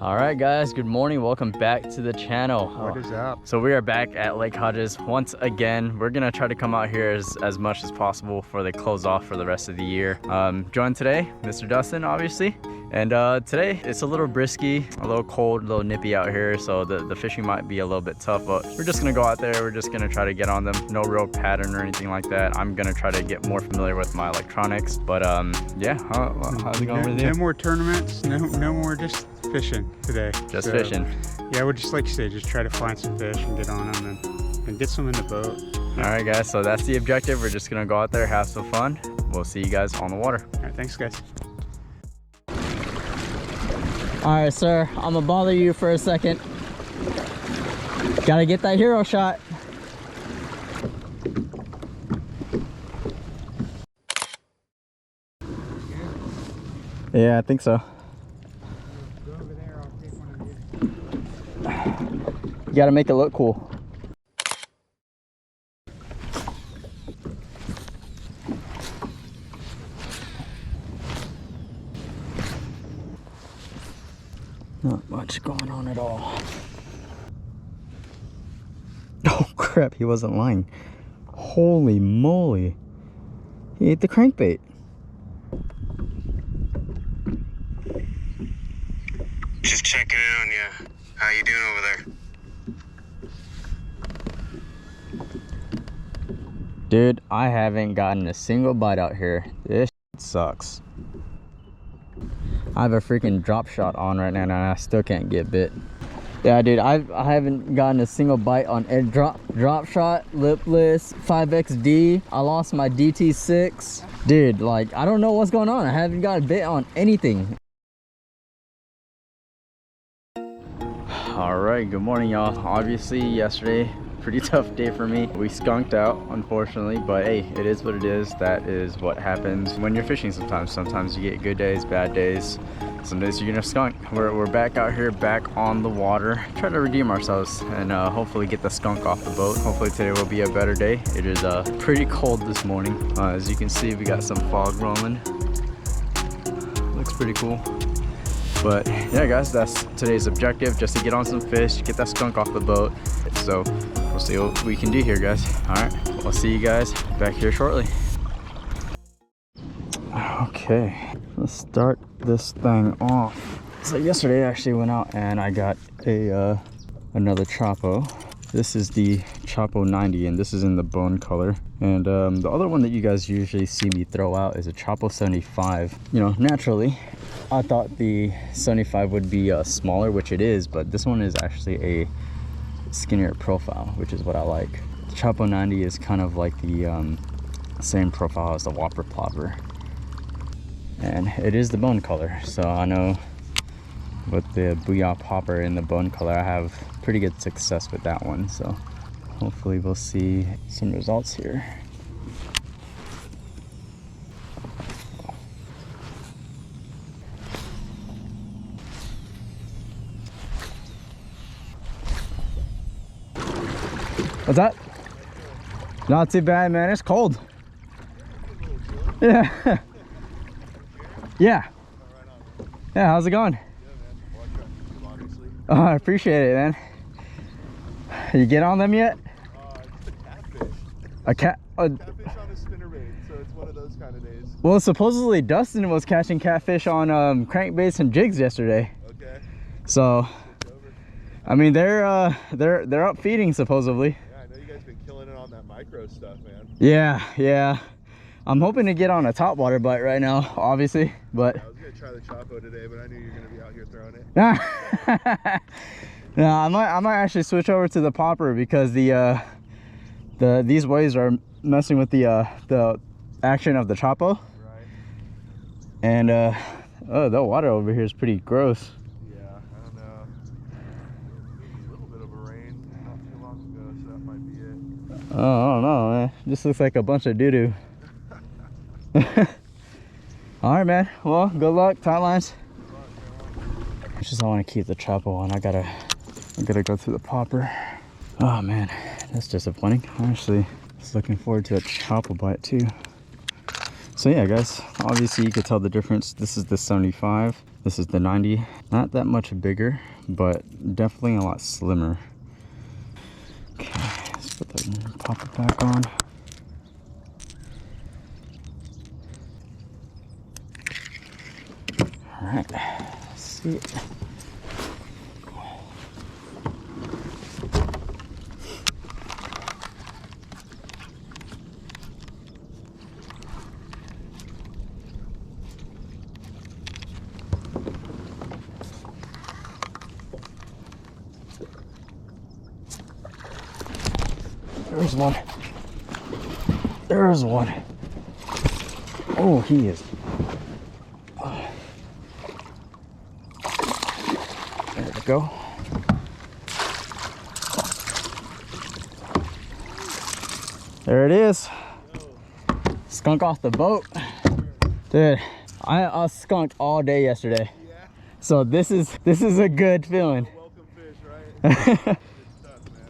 All right guys, good morning, welcome back to the channel. What is up? So we are back at Lake Hodges once again. We're gonna try to come out here as much as possible before they close off for the rest of the year. Joined today, Mr. Dustin, obviously. And today it's a little brisky, a little cold, a little nippy out here, so the fishing might be a little bit tough, but we're just gonna go out there, we're just gonna try to get on them. No real pattern or anything like that. I'm gonna try to get more familiar with my electronics, but yeah, how's it going with you? No more tournaments, no more just fishing today. Just fishing. Yeah, we'll just, like you say, just try to find some fish and get on them and get some in the boat. All right guys, so that's the objective. We're just gonna go out there, have some fun. We'll see you guys on the water. All right, thanks guys. All right, sir, I'm gonna bother you for a second. Gotta get that hero shot. Yeah, I think so. Go over there, I'll take one of you. You gotta make it look cool. Not much going on at all. Oh crap, he wasn't lying. Holy moly. He ate the crankbait. Just checking in on you. How you doing over there? Dude, I haven't gotten a single bite out here. This sucks. I have a freaking drop shot on right now and I still can't get bit. Yeah, dude, I haven't gotten a single bite on a drop shot, lipless, 5XD. I lost my DT6. Dude, like, I don't know what's going on. I haven't got a bit on anything. All right, good morning, y'all. Obviously, yesterday, pretty tough day for me. We skunked out, unfortunately, but hey, it is what it is. That is what happens when you're fishing sometimes. Sometimes you get good days, bad days. Some days you're gonna skunk. We're back out here, back on the water, try to redeem ourselves and hopefully get the skunk off the boat. Hopefully today will be a better day. It is pretty cold this morning. As you can see, we got some fog rolling. Looks pretty cool. But yeah guys, that's today's objective, just to get on some fish, get that skunk off the boat. So we'll see what we can do here, guys. All right, I'll see you guys back here shortly. Okay, let's start this thing off. So yesterday I actually went out and I got a another Choppo. This is the Choppo 90 and this is in the bone color. And the other one that you guys usually see me throw out is a Choppo 75. You know, naturally I thought the 75 would be smaller, which it is, but this one is actually a skinnier profile, which is what I like. The Choppo 90 is kind of like the same profile as the Whopper Plopper. And it is the bone color, so I know with the Booyah popper in the bone color, I have pretty good success with that one. So hopefully we'll see some results here. What's that? Not too bad, man. It's cold. Yeah. Yeah. Yeah, how's it going? Oh, I appreciate it, man. You get on them yet? It's a catfish. A cat? Catfish on a spinnerbait, so it's one of those kind of days. Well, supposedly Dustin was catching catfish on crankbaits and jigs yesterday. Okay. So, I mean, they're up feeding supposedly. Yeah, I know you guys been killing it on that micro stuff, man. Yeah, yeah. I'm hoping to get on a topwater bite right now, obviously, but. I was gonna try the Choppo today, but I knew you were gonna be out here throwing it. No, I might actually switch over to the popper because these waves are messing with the action of the Choppo. Right. And oh, the water over here is pretty gross. Yeah, I don't know. There was a little bit of a rain not too long ago, so that might be it. Oh, I don't know, man. This looks like a bunch of doo-doo. All right, man. Well, good luck. Tight lines. Just I want to keep the Choppo on. I gotta go through the popper. Oh man, that's disappointing. I actually was looking forward to a Choppo bite too. So yeah, guys, obviously you could tell the difference. This is the 75, this is the 90. Not that much bigger, but definitely a lot slimmer. Okay, let's put that in, pop it back on. All right, let's see. There's one. There's one. Oh, he is. There we go. There it is. Skunk off the boat. Dude, I skunked all day yesterday. Yeah. So this is a good feeling. Welcome fish, right? Good stuff, man.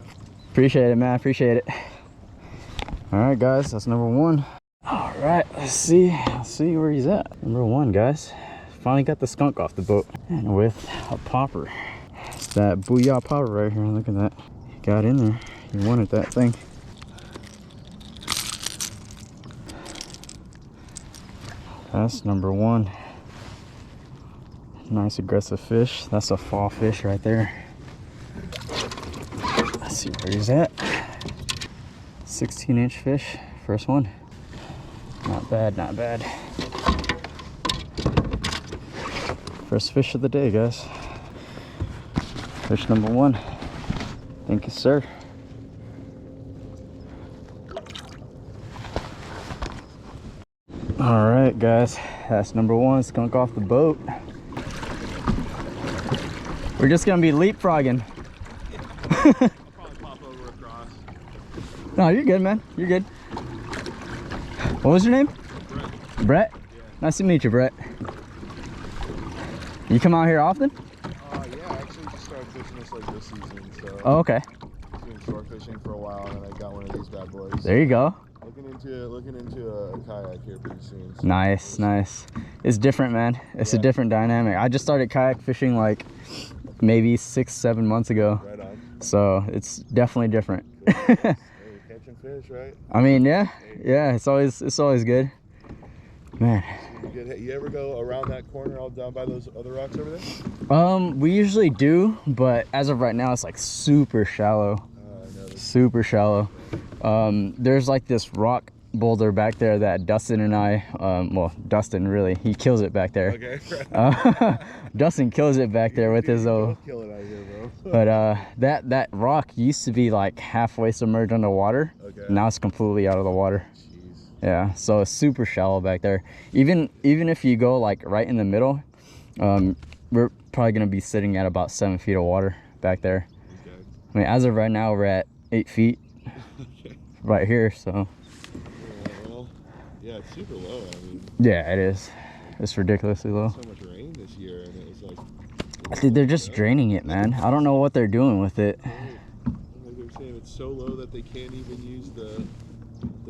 Appreciate it, man. Appreciate it. All right, guys, that's number one. All right, let's see where he's at. Number one, guys. Finally got the skunk off the boat, and with a popper. It's that Booyah popper right here. Look at that. He got in there. He wanted that thing. That's number one. Nice aggressive fish. That's a fall fish right there. Let's see where he's at. 16-inch fish, first one. Not bad, not bad. First fish of the day, guys. Fish number one. Thank you, sir. All right, guys, that's number one, skunk off the boat. We're just gonna be leapfrogging. I'll probably pop over across. No, you're good, man. You're good. What was your name? Brett. Brett? Yeah. Nice to meet you, Brett. You come out here often? Yeah, I actually just started fishing this like this season, so. Oh, okay. I was doing short fishing for a while, and then I got one of these bad boys. There you go. Looking into a kayak here pretty soon. So. Nice, nice. It's different, man. It's a different dynamic. I just started kayak fishing like maybe 6-7 months ago. Right on. So it's definitely different. Hey, catching fish, right? I mean, yeah, it's always good. Man. You ever go around that corner all down by those other rocks over there? We usually do, but as of right now, it's like super shallow. Super shallow. There's like this rock boulder back there that Dustin and I, well, Dustin really, he kills it back there. Okay. Dustin kills it back there with his old. Kill it out here, bro. But that rock used to be like halfway submerged underwater. Okay. Now it's completely out of the water. Jeez. Yeah, so it's super shallow back there. Even if you go like right in the middle, we're probably gonna be sitting at about 7 feet of water back there. Okay. I mean, as of right now, we're at 8 feet Okay. right here. So Well, yeah, it's super low. I mean, yeah, it is. It's ridiculously low. so much rain this year, and it was like. Dude, they're just draining it, man. I don't know what they're doing with it. Like they were saying, it's so low that they can't even use the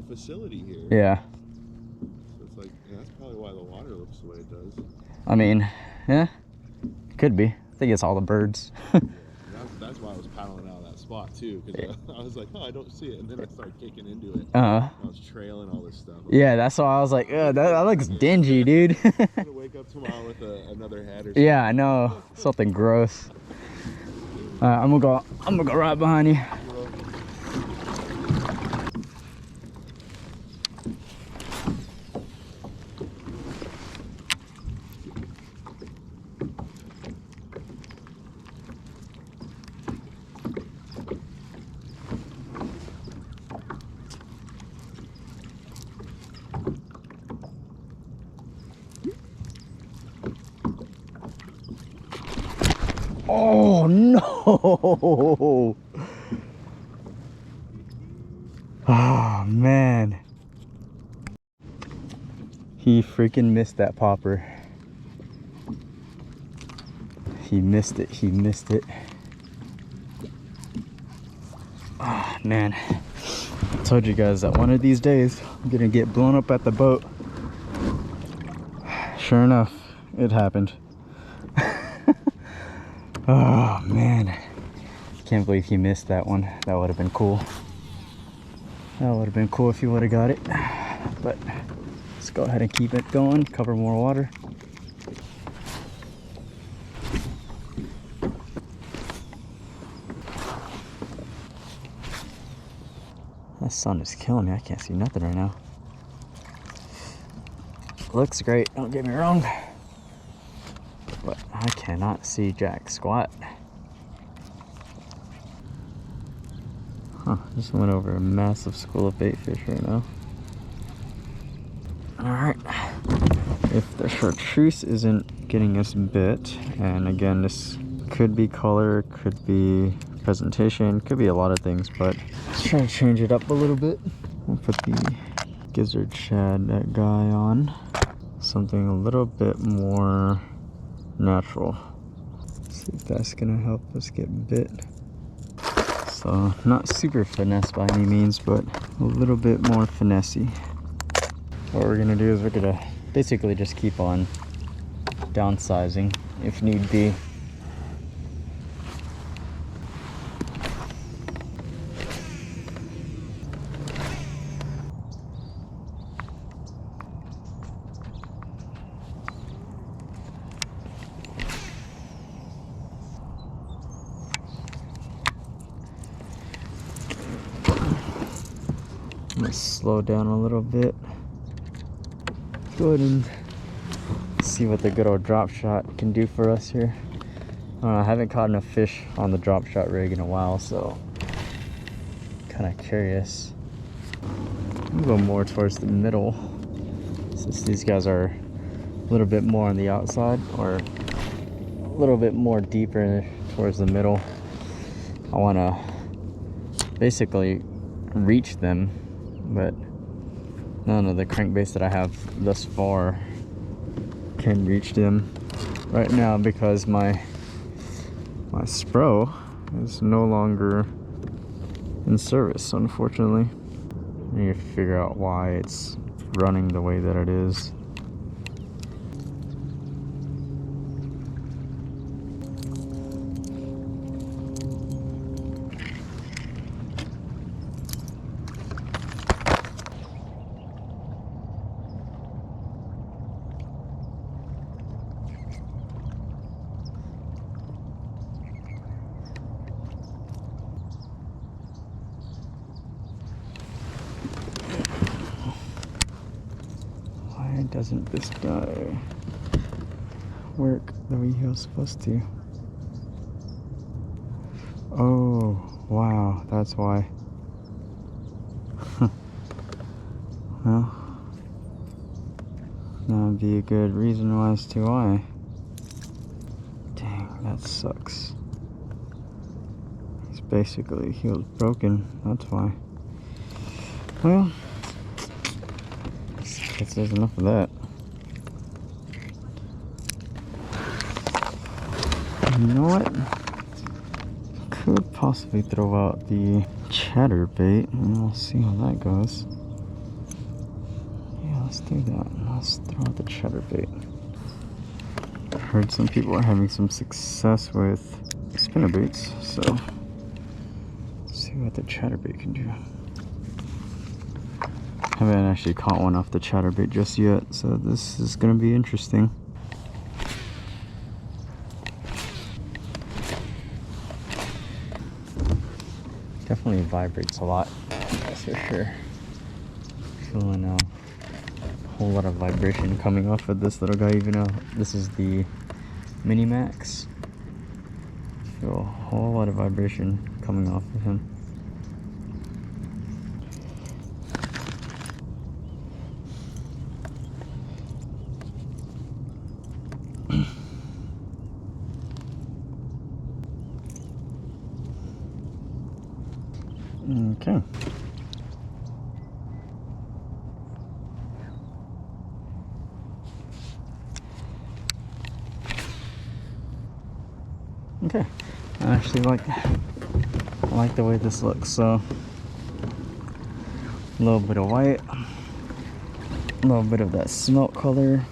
facility here. Yeah. So it's like, yeah, that's probably why the water looks the way it does. I mean, yeah, could be. I think it's all the birds. Yeah, that's why I was paddling out of that spot too, because I was like, oh, I don't see it, and then I started kicking into it. I was trailing all this stuff. Yeah, that's why I was like, that looks dingy, dude. I'm gonna wake up tomorrow with another head or something. Yeah, I know. Something gross. I'm gonna go right behind you. Oh no! Oh man. He freaking missed that popper. He missed it, he missed it. Oh man. I told you guys that one of these days I'm gonna get blown up at the boat. Sure enough, it happened. Oh man, can't believe he missed that one. That would have been cool. That would have been cool if he would have got it. But let's go ahead and keep it going, cover more water. That sun is killing me. I can't see nothing right now. Looks great, don't get me wrong, but I cannot see jack squat. Huh, just went over a massive school of bait fish right now. Alright, if the chartreuse isn't getting us bit, and again, this could be color, could be presentation, could be a lot of things, but let's try to change it up a little bit. We'll put the gizzard shad, that guy, on. Something a little bit more natural. See if that's gonna help us get bit. So not super finesse by any means, but a little bit more finessey. What we're gonna do is we're gonna basically just keep on downsizing if need be. I'm gonna slow down a little bit. Go ahead and see what the good old drop shot can do for us here. I haven't caught enough fish on the drop shot rig in a while, so kind of curious. I'm going more towards the middle, since these guys are a little bit more on the outside, or a little bit more deeper towards the middle. I want to basically reach them, but none of the crankbaits that I have thus far can reach them right now because my SPRO is no longer in service, unfortunately. I need to figure out why it's running the way that it is. Doesn't this guy work the way he was supposed to? Oh, wow, that's why. Well, that would be a good reason why as to why. Dang, that sucks. He's basically, he was broken, that's why. Well, I guess there's enough of that. You know what? Could possibly throw out the Chatterbait and we'll see how that goes. Yeah, let's do that. Let's throw out the Chatterbait. I heard some people are having some success with spinnerbaits, so let's see what the Chatterbait can do. I haven't actually caught one off the Chatterbait just yet, so this is going to be interesting. Definitely vibrates a lot, that's for sure. Feeling a whole lot of vibration coming off of this little guy, even though this is the Mini Max. Feel a whole lot of vibration coming off of him. Okay. Okay. I actually like the way this looks. So a little bit of white, a little bit of that smelt color,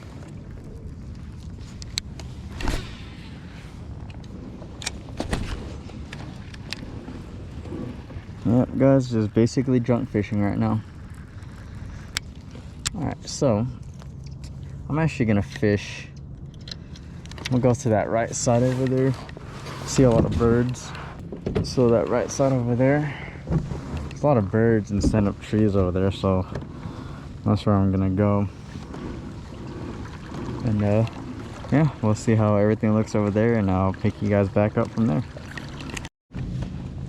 Yep, guys, just basically junk fishing right now. Alright, so I'm actually gonna fish. I'm gonna go to that right side over there. See a lot of birds. So that right side over there, there's a lot of birds and stand up trees over there, so that's where I'm gonna go. And yeah, we'll see how everything looks over there, and I'll pick you guys back up from there.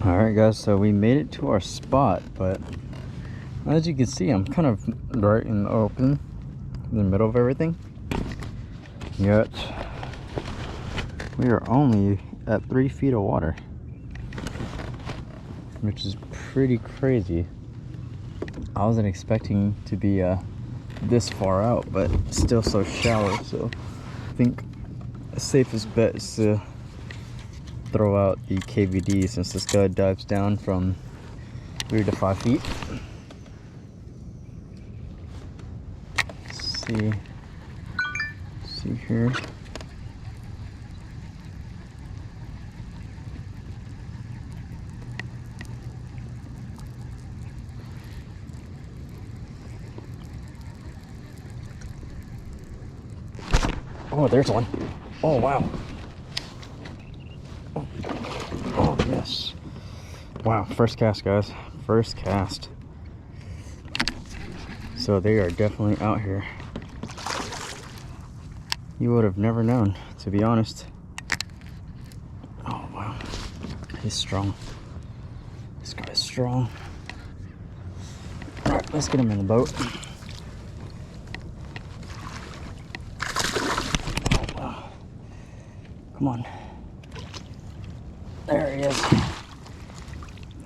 Alright guys, so we made it to our spot, but as you can see, I'm kind of right in the open, in the middle of everything. Yet we are only at 3 feet of water, which is pretty crazy. I wasn't expecting to be this far out, but still so shallow. So I think the safest bet is to throw out the KVD, since this guy dives down from 3 to 5 feet. Let's see here. Oh, there's one. Oh, wow. Oh, yes. Wow, first cast, guys. First cast. So they are definitely out here. You would have never known, to be honest. Oh, wow. He's strong. This guy's strong. All right, let's get him in the boat. Come on. There he is.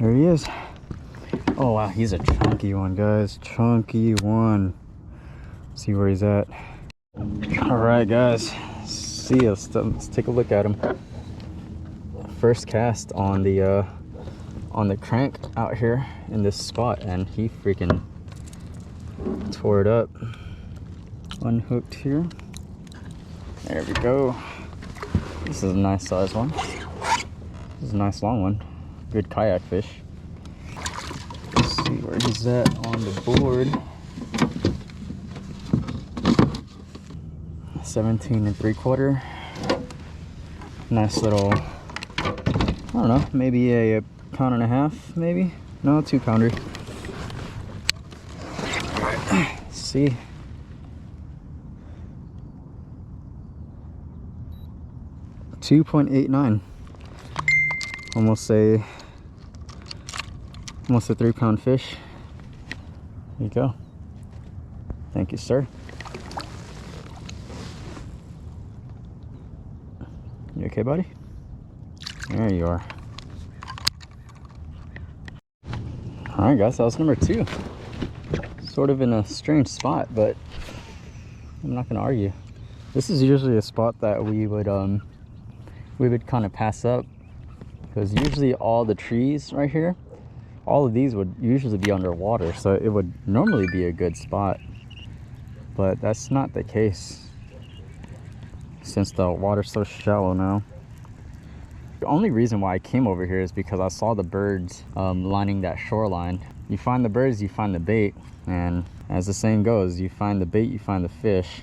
There he is. Oh wow, he's a chunky one, guys. Chunky one. See where he's at. Alright guys. See, let's take a look at him. First cast on the crank out here in this spot, and he freaking tore it up. Unhooked here. There we go. This is a nice size one. This is a nice long one. Good kayak fish. Let's see where he's at on the board. 17 3/4. Nice little, I don't know, maybe a 1.5 pounds, maybe? No, 2 pounder. Let's see. $2.89, almost a 3-pound fish. There you go. Thank you, sir. You okay, buddy? There you are. All right, guys, that was number 2. Sort of in a strange spot, but I'm not gonna argue. This is usually a spot that we would kind of pass up, because usually all the trees right here, all of these would usually be underwater, so it would normally be a good spot, but that's not the case since the water's so shallow now. The only reason why I came over here is because I saw the birds lining that shoreline. You find the birds, you find the bait, and as the saying goes, you find the bait, you find the fish.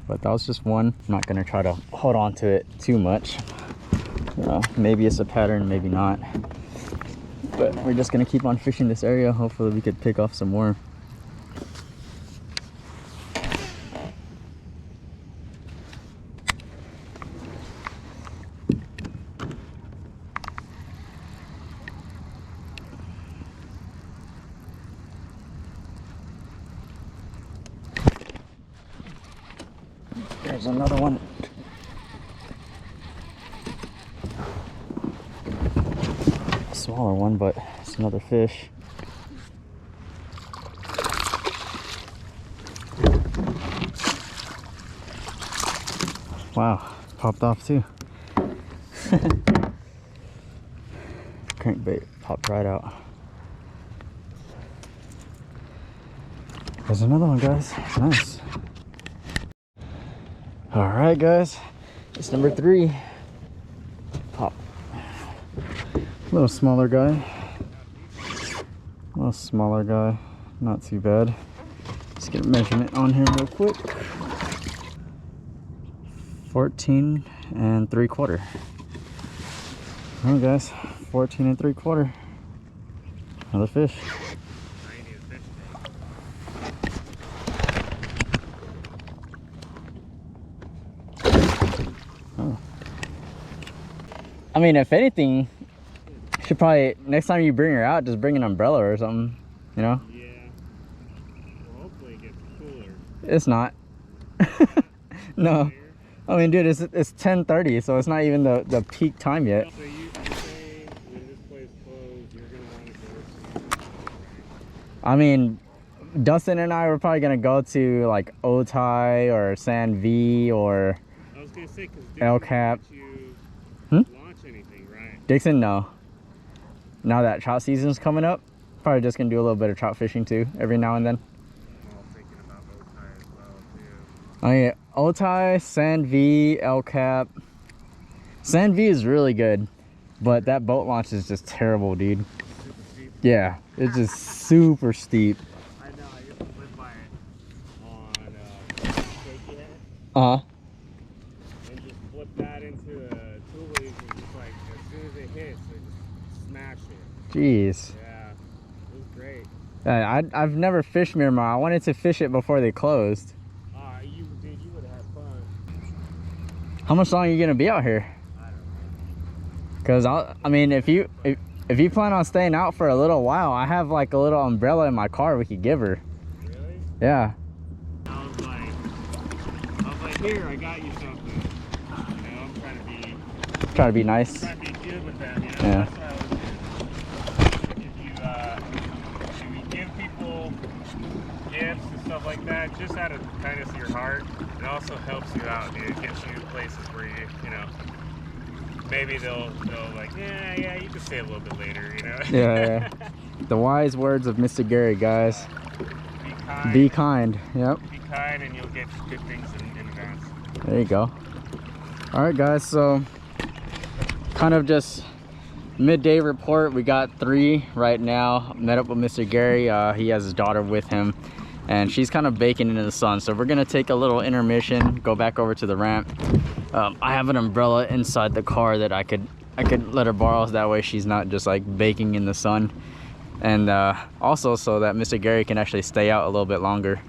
But that was just one. I'm not gonna try to hold on to it too much. Maybe it's a pattern, maybe not. But we're just gonna keep on fishing this area. Hopefully we could pick off some more. There's another one. Smaller one, but it's another fish. Wow, popped off too. Crankbait popped right out. There's another one, guys. Nice. All right, guys, it's number 3. Pop. A little smaller guy. little smaller guy, not too bad. Let's get a measurement on him real quick. 14 3/4. Alright guys, 14 3/4. Another fish. Oh. I mean, if anything, you should probably, next time you bring her out, just bring an umbrella or something, you know? Yeah. Well, hopefully it gets cooler. It's not. No. I mean, dude, it's 10:30, so it's not even the peak time yet. So you say when this place closed, you're going to want to go to... I mean, Dustin and I were probably gonna go to like Otai or San V or I was going to say, because El Cap. you Hmm? launch anything, right? Dixon, no. Now that trout season's coming up, probably just gonna do a little bit of trout fishing too, every now and then. I'm all thinking about Otai as well, too. I mean, Otai, San V, El Cap. San V is really good, but that boat launch is just terrible, dude. Super steep. Yeah, it's just super steep. I know, I used to live by it on Shaky Head. Uh-huh. And just flip that into the tool leaves and just like, as soon as it hits, it just smash it. Jeez. Yeah, it was great. I've never fished Miramar. I wanted to fish it before they closed. You would have had fun. How much longer are you gonna be out here? I don't know. Because I mean, if you plan on staying out for a little while, I have like a little umbrella in my car we could give her. Really? Yeah. I was like, here, I got you something. You know, I'm Trying to be nice. trying to be good with them, you know? Yeah. That's what I was doing. If you give people gifts and stuff like that, just out of the kindness of your heart, it also helps you out, dude. It gets you places where you know, maybe they'll like, yeah, you can stay a little bit later, you know? Yeah. The wise words of Mr. Gary, guys. Be kind. Be kind. Yep. Be kind and you'll get good things in advance. There you go. All right, guys. So, kind of just midday report. We got 3 right now. Met up with Mr. Gary. He has his daughter with him, and she's kind of baking into the sun. So we're gonna take a little intermission, go back over to the ramp. I have an umbrella inside the car that I could let her borrow. That way she's not just like baking in the sun, and also so that Mr. Gary can actually stay out a little bit longer.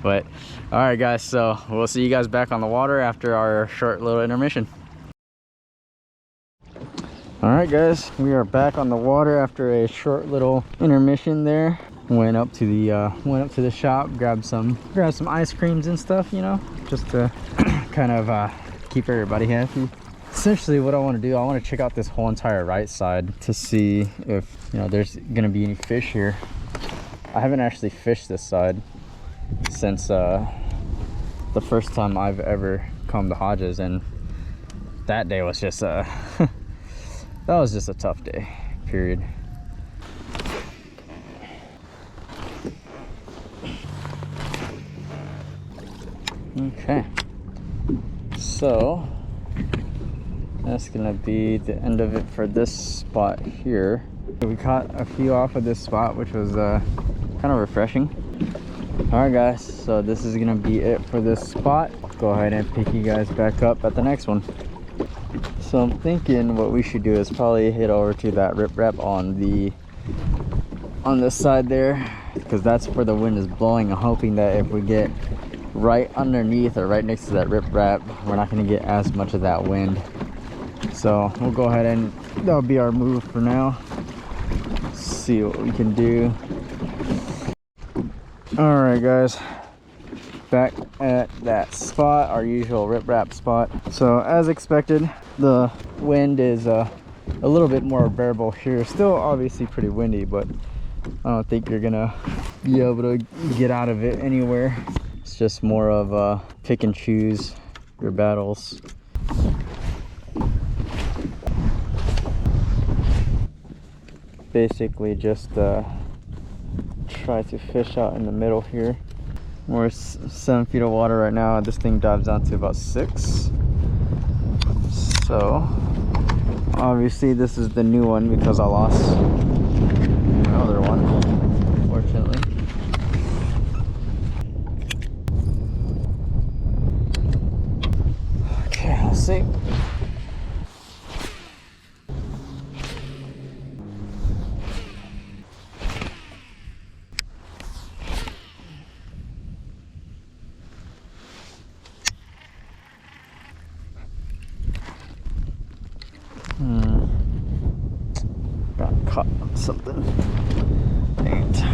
But all right, guys, so we'll see you guys back on the water after our short little intermission. All right, guys, we are back on the water after a short little intermission there. Went up to the shop, grabbed some ice creams and stuff, you know, just to kind of keep everybody happy. Essentially what I want to do, I want to check out this whole entire right side to see if, you know, there's gonna be any fish here. I haven't actually fished this side since the first time I've ever come to Hodges, and that day was just that was just a tough day, period. Okay, so that's gonna be the end of it for this spot here. We caught a few off of this spot, which was kind of refreshing. All right, guys, so this is gonna be it for this spot. Go ahead and pick you guys back up at the next one. So I'm thinking what we should do is probably head over to that riprap on this side there, because that's where the wind is blowing. I'm hoping that if we get right underneath or right next to that riprap, we're not going to get as much of that wind. So we'll go ahead and that'll be our move for now. Let's see what we can do. All right, guys, back at that spot, our usual riprap spot. So as expected, the wind is a little bit more bearable here. Still obviously pretty windy, but I don't think you're gonna be able to get out of it anywhere. It's just more of pick and choose your battles. Basically just try to fish out in the middle here. We're 7 feet of water right now. This thing dives down to about 6. So obviously this is the new one because I lost another one, fortunately. Okay, let's see. Got caught on something. Dang it.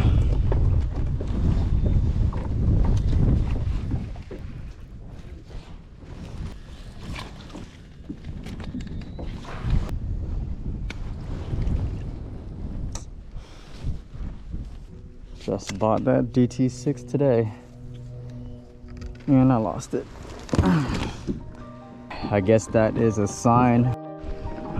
Just bought that DT6 today and I lost it. I guess that is a sign.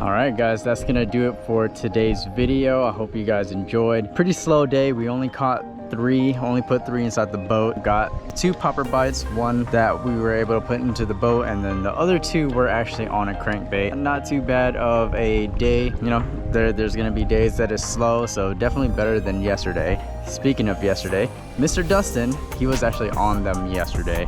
All right guys, that's gonna do it for today's video. I hope you guys enjoyed. Pretty slow day. We only caught only put 3 inside the boat. Got 2 popper bites, one that we were able to put into the boat, and then the other 2 were actually on a crankbait. Not too bad of a day. You know, there's gonna be days that is slow, so definitely better than yesterday. Speaking of yesterday, Mr. Dustin, he was actually on them yesterday,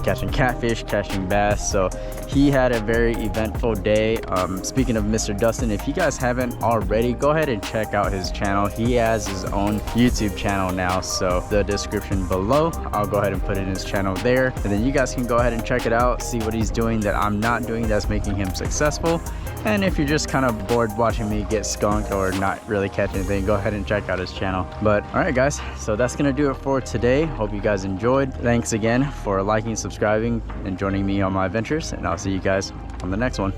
catching catfish, catching bass, so he had a very eventful day. Speaking of Mr. Dustin, if you guys haven't already, go ahead and check out his channel. He has his own YouTube channel now, so the description below, I'll go ahead and put in his channel there, and then you guys can go ahead and check it out, see what he's doing that I'm not doing that's making him successful. And if you're just kind of bored watching me get skunked or not really catch anything, go ahead and check out his channel. But all right guys, so that's gonna do it for today. Hope you guys enjoyed. Thanks again for liking, subscribing, and joining me on my adventures, and I'll see you guys on the next one.